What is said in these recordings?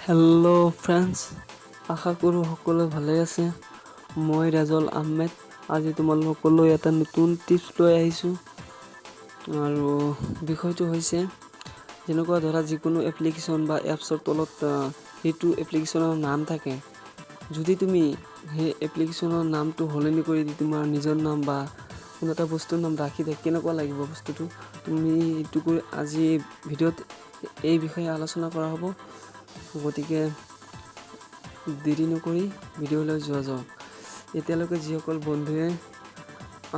Hello' friends, আশা কৰোঁ সকলোৱে ভালে আছে। মই ৰাজল আহমেদ। আজি তোমালোকলৈ এটা নতুন টিপছ লৈ আহিছোঁ আৰু বিষয়টো হৈছে যেনেকুৱা ধৰা যিকোনো এপ্লিকেশ্যন বা এপছৰ তলত সেইটো এপ্লিকেশ্যনৰ নাম থাকে। যদি তুমি সেই এপ্লিকেশ্যনৰ নামটো সলনি কৰি দি তোমাৰ নিজৰ নাম বা কোনো এটা বস্তুৰ নাম ৰাখি দিয়ে কেনেকুৱা লাগিব বস্তুটো। তুমি এইটো কৰি আজি ভিডিঅ'ত এই বিষয়ে আলোচনা কৰা হ'ব। গতিকে দেৰি নকৰি ভিডিঅ'লৈ যোৱা যাওক। এতিয়ালৈকে যিসকল বন্ধুৱে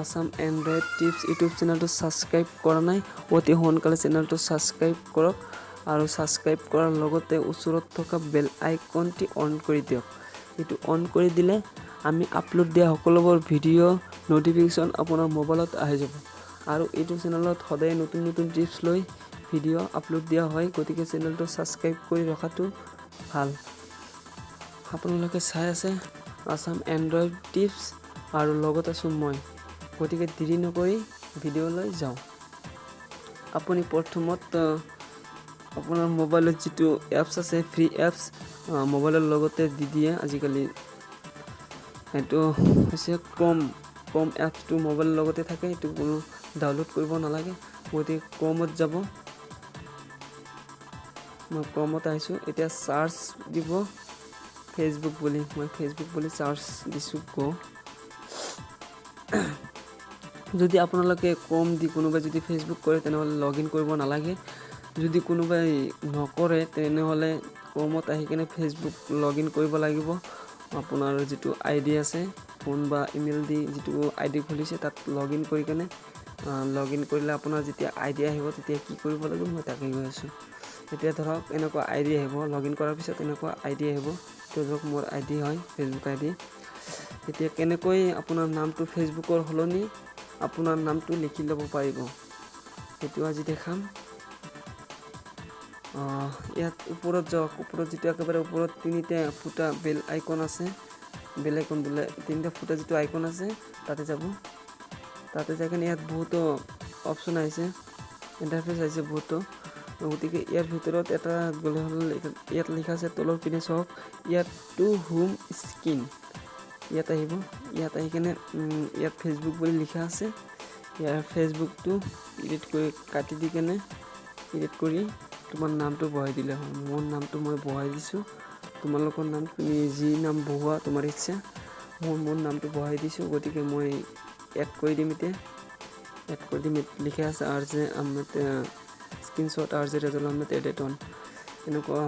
আছাম এণ্ড্ৰইড টিপছ ইউটিউব চেনেলটো ছাবস্ক্ৰাইব কৰা নাই, অতি সোনকালে চেনেলটো ছাবস্ক্ৰাইব কৰক আৰু ছাবস্ক্ৰাইব কৰাৰ লগতে ওচৰত থকা বেল আইকনটি অন কৰি দিয়ক। এইটো অন কৰি দিলে আমি আপলোড দিয়া সকলোবোৰ ভিডিঅ' ন'টিফিকেশ্যন আপোনাৰ মোবাইলত আহি যাব আৰু এইটো চেনেলত সদায় নতুন নতুন টিপছ লৈ ভিডিঅ' আপলোড দিয়া হয়। গতিকে চেনেলটো ছাবস্ক্ৰাইব কৰি ৰখাটো ভাল। আপোনালোকে চাই আছে আছাম এণ্ড্ৰইড টিপছ আৰু লগত আছোঁ মই। গতিকে দেৰি নকৰি ভিডিঅ'লৈ যাওঁ। আপুনি প্ৰথমত আপোনাৰ মোবাইলত যিটো এপছ আছে ফ্ৰী এপছ মোবাইলৰ লগতে দি দিয়ে আজিকালি। সেইটো হৈছে ক্ৰম এপছটো মোবাইলৰ লগতে থাকে, সেইটো কোনো ডাউনলোড কৰিব নালাগে। গতিকে ক্ৰমত যাব। মই ক্ৰমত আহিছোঁ। এতিয়া চাৰ্চ দিব ফেচবুক বুলি। মই ফেচবুক বুলি চাৰ্চ দিছোঁ যদি আপোনালোকে ক্ৰম দি কোনোবাই যদি ফেচবুক কৰে তেনেহ'লে লগ ইন কৰিব নালাগে। যদি কোনোবাই নকৰে তেনেহ'লে ক্ৰমত আহি কিনে ফেচবুক লগ ইন কৰিব লাগিব। আপোনাৰ যিটো আই ডি আছে ফোন বা ইমেইল দি যিটো আই ডি খুলিছে তাত লগ ইন কৰি কিনে লগ ইন কৰিলে আপোনাৰ যেতিয়া আই ডি আহিব তেতিয়া কি কৰিব লাগিব মই তাকে গৈ আছোঁ। এতিয়া ধৰক এনেকুৱা আই ডি আহিব, লগ ইন কৰাৰ পিছত এনেকুৱা আই ডি আহিব। এইটো ধৰক মোৰ আই ডি হয়, ফেচবুক আই ডি। এতিয়া কেনেকৈ আপোনাৰ নামটো ফেচবুকৰ সলনি আপোনাৰ নামটো লিখি ল'ব পাৰিব সেইটো আজি দেখাম। ইয়াত ওপৰত যাওক। ওপৰত যিটো একেবাৰে ওপৰত তিনিটা ফুটা বেল আইকন আছে, বেল আইকন বোলে তিনিটা ফুটা যিটো আইকন আছে তাতে যাব। তাতে যাই কিনে ইয়াত বহুতো অপশ্যন আহিছে, ইণ্টাৰফেচ আহিছে বহুতো। গতিকে ইয়াৰ ভিতৰত এটা গ'লে হ'ল ইয়াত লিখা আছে তলৰ পিনে চাওক, ইয়াত টু হোম স্ক্ৰীন ইয়াত আহিব। ইয়াত আহি কিনে ইয়াত ফেচবুক বুলি লিখা আছে। ইয়াৰ ফেচবুকটো এডিট কৰি কাটি দি কেনে এডিট কৰি তোমাৰ নামটো বহাই দিলে হ'ল। মোৰ নামটো মই বহাই দিছোঁ। তোমালোকৰ নাম তুমি যি নাম বহুৱা তোমাৰ ইচ্ছা। মোৰ নামটো বহাই দিছোঁ। গতিকে মই এড কৰি দিম। এতিয়া এড কৰি দিম। লিখা আছে RJ Ahmed screenshot RJ Rajal Ahmed edit on. এনেকুৱা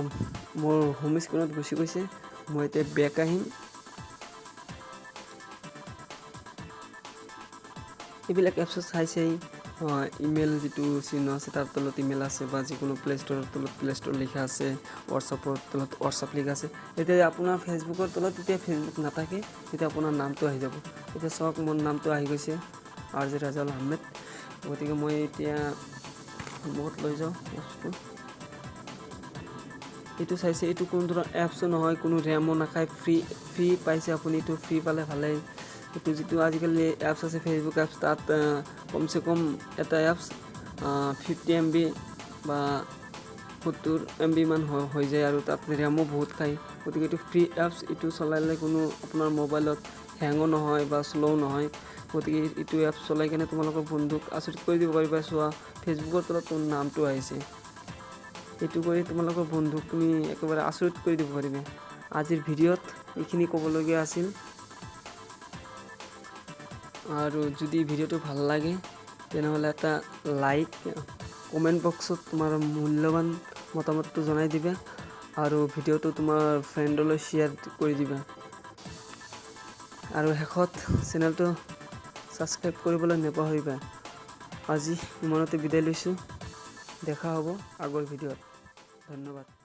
মোৰ হোম স্ক্ৰীনত গুচি গৈছে। মই এতিয়া বেক আহিম। এইবিলাক এপছত চাই ইমেইল যিটো চিহ্ন আছে তাৰ তলত ইমেইল আছে বা যিকোনো প্লে ষ্ট'ৰৰ তলত প্লে ষ্ট'ৰ লিখা আছে, হোৱাটছআপৰ তলত হোৱাটছআপ লিখা আছে। এতিয়া আপোনাৰ ফেচবুকৰ তলত যেতিয়া ফেচবুক নাথাকে তেতিয়া আপোনাৰ নামটো আহি যাব। এতিয়া চাওক মোৰ নামটো আহি গৈছে RJ ৰাজল আহমেদ। গতিকে মই এতিয়া বহুত লৈ যাওঁ বস্তুটো। এইটো চাইছে, এইটো কোনো ধৰণৰ এপছো নহয়, কোনো ৰেমো নাখায়, ফ্ৰী পাইছে আপুনি। এইটো ফ্ৰী পালে ভালেই। এইটো যিটো আজিকালি এপছ আছে ফেচবুক এপছ তাত কমচে কম এটা এপছ 50 MB বা 70 MB মান হৈ যায় আৰু তাত ৰেমো বহুত খায়। গতিকে এইটো ফ্ৰী এপছ, এইটো চলালে কোনো আপোনাৰ মোবাইলত হেঙো নহয় বা শ্ল' নহয়। গতিকে এইটো এপছ চলাই কিনে তোমালোকৰ বন্ধুক আচৰিত কৰি দিব পাৰিবা। চোৱা ফেচবুকৰ তলত তোৰ নামটো আহিছে। এইটো কৰি তোমালোকৰ বন্ধুক তুমি একেবাৰে আচৰিত কৰি দিব পাৰিবা। আজিৰ ভিডিঅ'ত এইখিনি ক'বলগীয়া আছিল। আৰু যদি ভিডিঅ'টো ভাল লাগে তেনেহ'লে এটা লাইক, কমেণ্ট বক্সত তোমাৰ মূল্যৱান মতামতটো জনাই দিবা আৰু ভিডিঅ'টো তোমাৰ ফ্ৰেণ্ডলৈ শ্বেয়াৰ কৰি দিবা। আৰু শেষত চেনেলটো ছাবস্ক্ৰাইব কৰিবলৈ নাপাহৰিবা। আজি ইমানতে বিদায় লৈছোঁ। দেখা হ'ব আগৰ ভিডিঅ'ত। ধন্যবাদ।